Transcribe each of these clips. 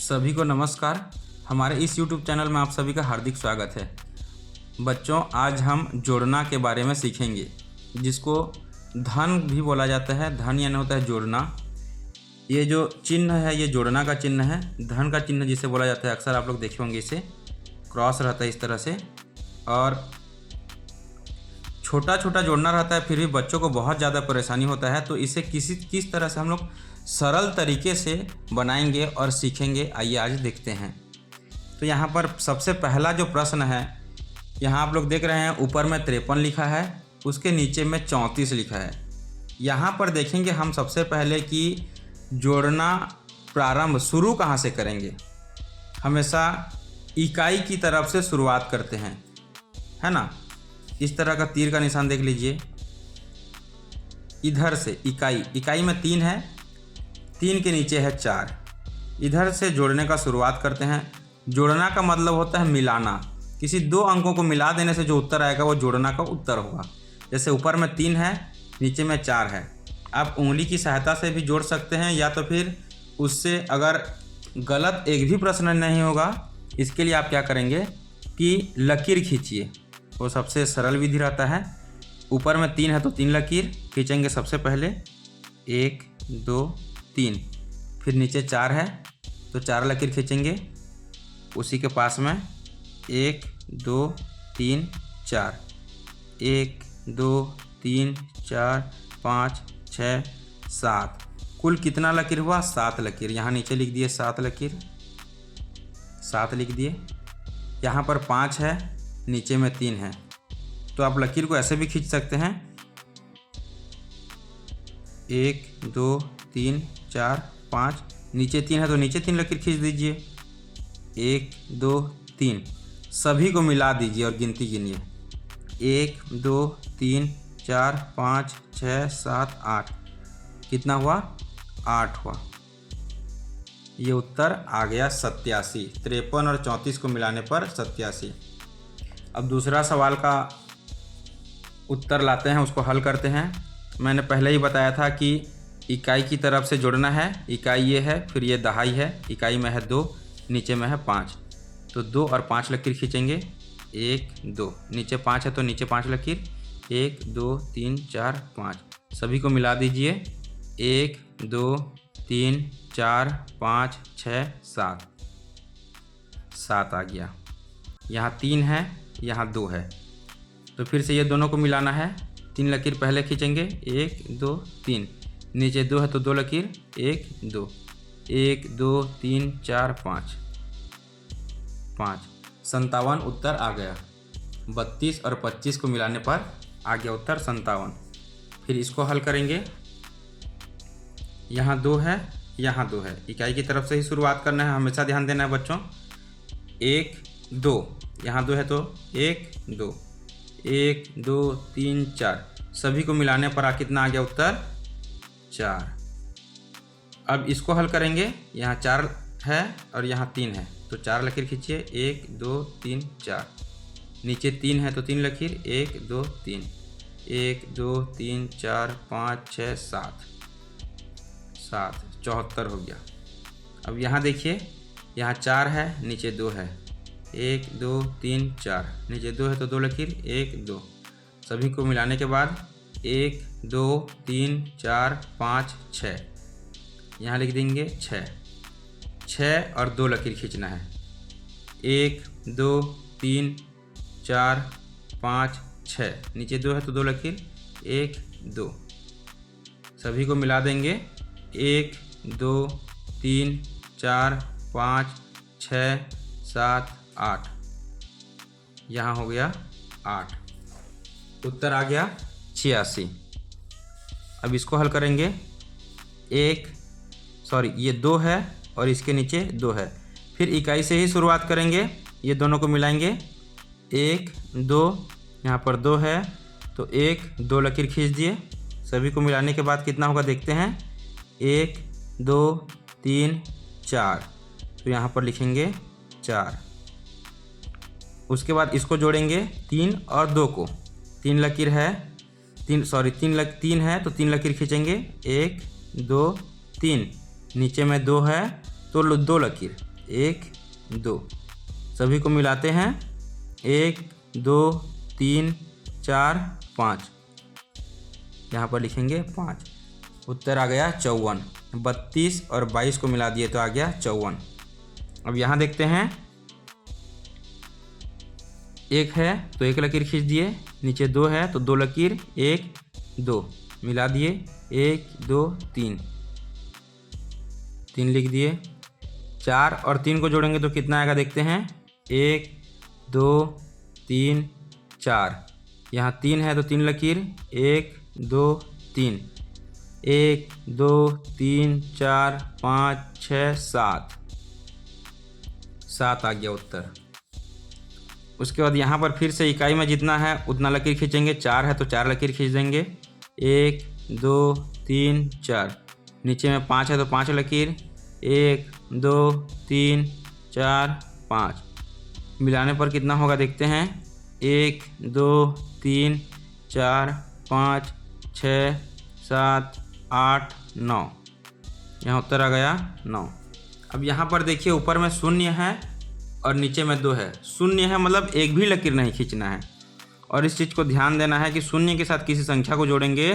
सभी को नमस्कार। हमारे इस YouTube चैनल में आप सभी का हार्दिक स्वागत है। बच्चों, आज हम जोड़ना के बारे में सीखेंगे, जिसको धन भी बोला जाता है। धन यानी होता है जोड़ना। ये जो चिन्ह है ये जोड़ना का चिन्ह है। धन का चिन्ह जिसे बोला जाता है, अक्सर आप लोग देखे होंगे, इसे क्रॉस रहता है इस तरह से, और छोटा छोटा जोड़ना रहता है। फिर भी बच्चों को बहुत ज़्यादा परेशानी होता है, तो इसे किस तरह से हम लोग सरल तरीके से बनाएंगे और सीखेंगे, आइए आज देखते हैं। तो यहाँ पर सबसे पहला जो प्रश्न है, यहाँ आप लोग देख रहे हैं ऊपर में 53 लिखा है, उसके नीचे में 34 लिखा है। यहाँ पर देखेंगे हम सबसे पहले कि जोड़ना प्रारंभ शुरू कहाँ से करेंगे। हमेशा इकाई की तरफ से शुरुआत करते हैं, है ना। इस तरह का तीर का निशान देख लीजिए। इधर से इकाई में 3 है, 3 के नीचे है 4। इधर से जोड़ने का शुरुआत करते हैं। जोड़ना का मतलब होता है मिलाना। किसी दो अंकों को मिला देने से जो उत्तर आएगा वो जोड़ना का उत्तर होगा। जैसे ऊपर में 3 है, नीचे में 4 है। आप उंगली की सहायता से भी जोड़ सकते हैं, या तो फिर उससे अगर गलत एक भी प्रश्न नहीं होगा, इसके लिए आप क्या करेंगे कि लकीर खींचिए। वो सबसे सरल विधि रहता है। ऊपर में 3 है तो 3 लकीर खींचेंगे सबसे पहले, 1 2 3। फिर नीचे 4 है तो 4 लकीर खींचेंगे। उसी के पास में 1 2 3 4, 1 2 3 4 5 6 7। कुल कितना लकीर हुआ? 7 लकीर। यहाँ नीचे लिख दिए 7 लकीर, 7 लिख दिए। यहाँ पर 5 है, नीचे में 3 है, तो आप लकीर को ऐसे भी खींच सकते हैं, 1 2 3 4 5। नीचे 3 है तो नीचे 3 लकीर खींच दीजिए, 1 2 3। सभी को मिला दीजिए और गिनती गिनिए, 1 2 3 4 5 6 7 8। कितना हुआ? 8 हुआ। ये उत्तर आ गया 87। 53 और 34 को मिलाने पर 87। अब दूसरा सवाल का उत्तर लाते हैं, उसको हल करते हैं। मैंने पहले ही बताया था कि इकाई की तरफ से जोड़ना है। इकाई ये है, फिर ये दहाई है। इकाई में है 2, नीचे में है 5, तो 2 और 5 लकीर खींचेंगे, 1 2। नीचे 5 है तो नीचे 5 लकीर, 1 2 3 4 5। सभी को मिला दीजिए, 1 2 3 4 5 6 7। 7 आ गया। यहाँ 3 है, यहाँ 2 है, तो फिर से ये दोनों को मिलाना है। 3 लकीर पहले खींचेंगे, 1 2 3। नीचे 2 है तो 2 लकीर, 1 2 1 2 3 4 5 5। 57 उत्तर आ गया। 32 और 25 को मिलाने पर आ गया उत्तर 57। फिर इसको हल करेंगे। यहाँ 2 है, यहाँ 2 है। इकाई की तरफ से ही शुरुआत करना है, हमेशा ध्यान देना है बच्चों। 1 2, यहाँ 2 है तो 1 2 1 2 3 4। सभी को मिलाने पर कितना आ गया उत्तर? 4। अब इसको हल करेंगे। यहाँ 4 है और यहाँ 3 है, तो 4 लकीर खींचिए, 1 2 3 4। नीचे 3 है तो 3 लकीर, 1 2 3 1 2 3 4 5 6 7 7। 74 हो गया। अब यहाँ देखिए, यहाँ 4 है, नीचे 2 है, 1 2 3 4। नीचे 2 है तो 2 लकीर, 1 2। सभी को मिलाने के बाद 1 2 3 4 5 6। यहाँ लिख देंगे 6। 6 और 2 लकीर खींचना है, 1 2 3 4 5 6। नीचे 2 है तो 2 लकीर, 1 2। सभी को मिला देंगे, 1 2 3 4 5 6 7 8। यहाँ हो गया 8। उत्तर आ गया 86। अब इसको हल करेंगे। ये 2 है और इसके नीचे 2 है। फिर इकाई से ही शुरुआत करेंगे, ये दोनों को मिलाएंगे, 1 2। यहाँ पर 2 है तो 1 2 लकीर खींच दिए। सभी को मिलाने के बाद कितना होगा देखते हैं, 1 2 3 4, तो यहाँ पर लिखेंगे 4। उसके बाद इसको जोड़ेंगे 3 और 2 को। 3 लकीर है, 3 है तो 3 लकीर खींचेंगे, 1 2 3। नीचे में 2 है तो 2 लकीर, 1 2, सभी को मिलाते हैं 1 2 3 4 5, यहाँ पर लिखेंगे 5। उत्तर आ गया 54। 32 और 22 को मिला दिए तो आ गया 54। अब यहाँ देखते हैं, 1 है तो 1 लकीर खींच दिए, नीचे 2 है तो 2 लकीर 1 2 मिला दिए, 1 2 3 3 लिख दिए। 4 और 3 को जोड़ेंगे तो कितना आएगा देखते हैं, 1 2 3 4, यहाँ 3 है तो 3 लकीर 1 2 3, 1 2 3 4 5 6 7 7 आ गया उत्तर। उसके बाद यहाँ पर फिर से इकाई में जितना है उतना लकीर खींचेंगे। 4 है तो 4 लकीर खींच देंगे, 1 2 3 4, नीचे में 5 है तो 5 लकीर 1 2 3 4 5, मिलाने पर कितना होगा देखते हैं, 1 2 3 4 5 6 7 8 9, यहाँ उत्तर आ गया 9। अब यहाँ पर देखिए ऊपर में 0 है और नीचे में 2 है। 0 है मतलब एक भी लकीर नहीं खींचना है, और इस चीज़ को ध्यान देना है कि 0 के साथ किसी संख्या को जोड़ेंगे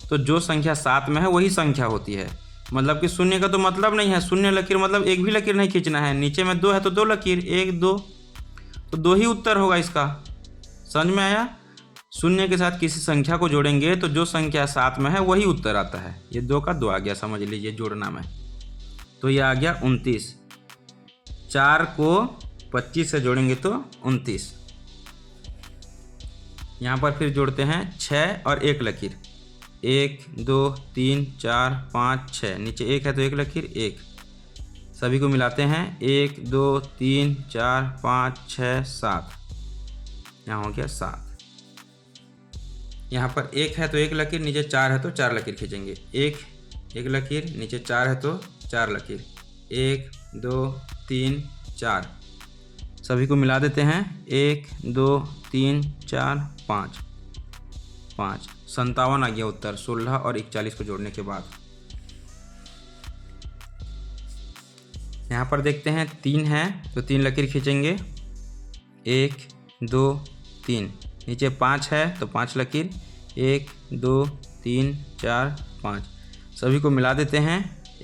तो जो संख्या साथ में है वही संख्या होती है। मतलब कि 0 का तो मतलब नहीं है 0 लकीर मतलब एक भी लकीर नहीं खींचना है। नीचे में 2 है तो 2 लकीर 1 2, तो 2 ही उत्तर होगा इसका। समझ में आया? 0 के साथ किसी संख्या को जोड़ेंगे तो जो संख्या साथ में है वही उत्तर आता है। ये 2 का 2 आ गया, समझ लीजिए जोड़ना में। तो ये आ गया 29। 4 को 25 से जोड़ेंगे तो 29। यहाँ पर फिर जोड़ते हैं 6 और 1 लकीर, 1 2 3 4 5 6, नीचे 1 है तो 1 लकीर 1, सभी को मिलाते हैं 1 2 3 4 5 6 7, यहाँ हो गया 7। यहाँ पर 1 है तो 1 लकीर, नीचे 4 है तो 4 लकीर खींचेंगे, 1 लकीर, नीचे 4 है तो 4 लकीर, 1 2 3 4, सभी को मिला देते हैं 1 2 3 4 5 5, 57 आ गया उत्तर 16 और 41 को जोड़ने के बाद। यहाँ पर देखते हैं 3 है तो 3 लकीर खींचेंगे, 1 2 3, नीचे 5 है तो 5 लकीर, 1 2 3 4 5, सभी को मिला देते हैं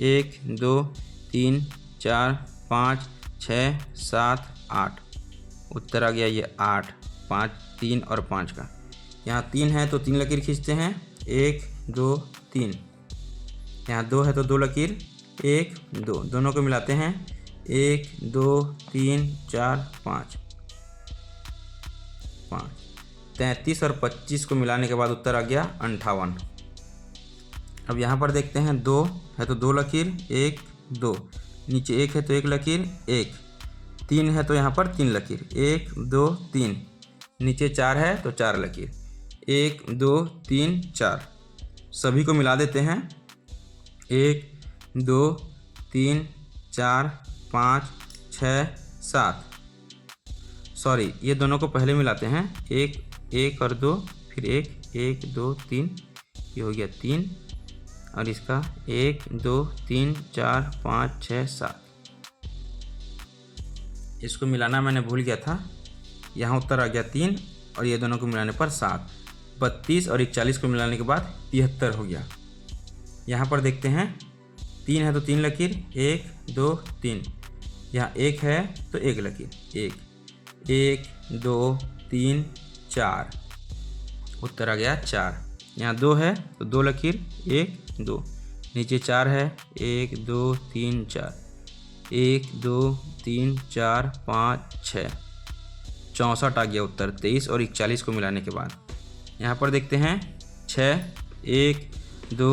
1 2 3 4 5 6 7 8, उत्तर आ गया ये 8, 5 3 और 5 का। यहाँ 3 है तो 3 लकीर खींचते हैं, 1 2 3, यहाँ 2 है तो 2 लकीर 1 2, दोनों को मिलाते हैं 1 2 3 4 5 5, 33 और 25 को मिलाने के बाद उत्तर आ गया 58। अब यहाँ पर देखते हैं 2 है तो 2 लकीर 1 2, नीचे 1 है तो 1 लकीर 1, 3 है तो यहाँ पर 3 लकीर 1 2 3, नीचे 4 है तो 4 लकीर 1 2 3 4, सभी को मिला देते हैं 1 2 3 4 5 6 7, सॉरी ये दोनों को पहले मिलाते हैं, 1 और 2 फिर 1 2 3, ये हो गया 3 और इसका 1 2 3 4 5 6 7, इसको मिलाना मैंने भूल गया था, यहाँ उत्तर आ गया 3 और ये दोनों को मिलाने पर 7। 32 और 41 को मिलाने के बाद 73 हो गया। यहाँ पर देखते हैं 3 है तो 3 लकीर 1 2 3, यहाँ 1 है तो 1 लकीर 1 2 3 4, उत्तर आ गया 4। यहाँ 2 है तो 2 लकीर 1 2, नीचे 4 है 1 2 3 4, 1 2 3 4 5 6, 64 आ गया उत्तर 23 और 41 को मिलाने के बाद। यहाँ पर देखते हैं 6 1 2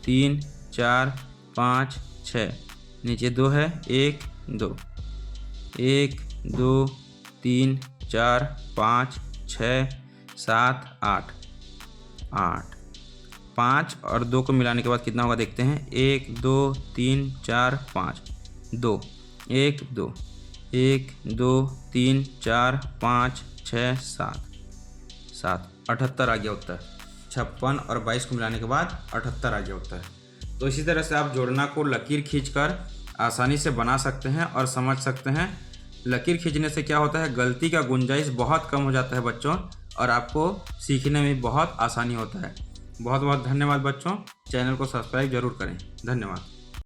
3 4 5 6, नीचे 2 है 1 2, 1 2 3 4 5 6 7 8 8, 5 और 2 को मिलाने के बाद कितना होगा देखते हैं, 1 2 3 4 5 2, 1 2 1 2 3 4 5 6 7 7, 78 आ गया उत्तर। 56 और 22 को मिलाने के बाद 78 आ गया उत्तर। तो इसी तरह से आप जोड़ना को लकीर खींचकर आसानी से बना सकते हैं और समझ सकते हैं। लकीर खींचने से क्या होता है, गलती का गुंजाइश बहुत कम हो जाता है बच्चों, और आपको सीखने में बहुत आसानी होता है। बहुत बहुत धन्यवाद बच्चों। चैनल को सब्सक्राइब जरूर करें। धन्यवाद।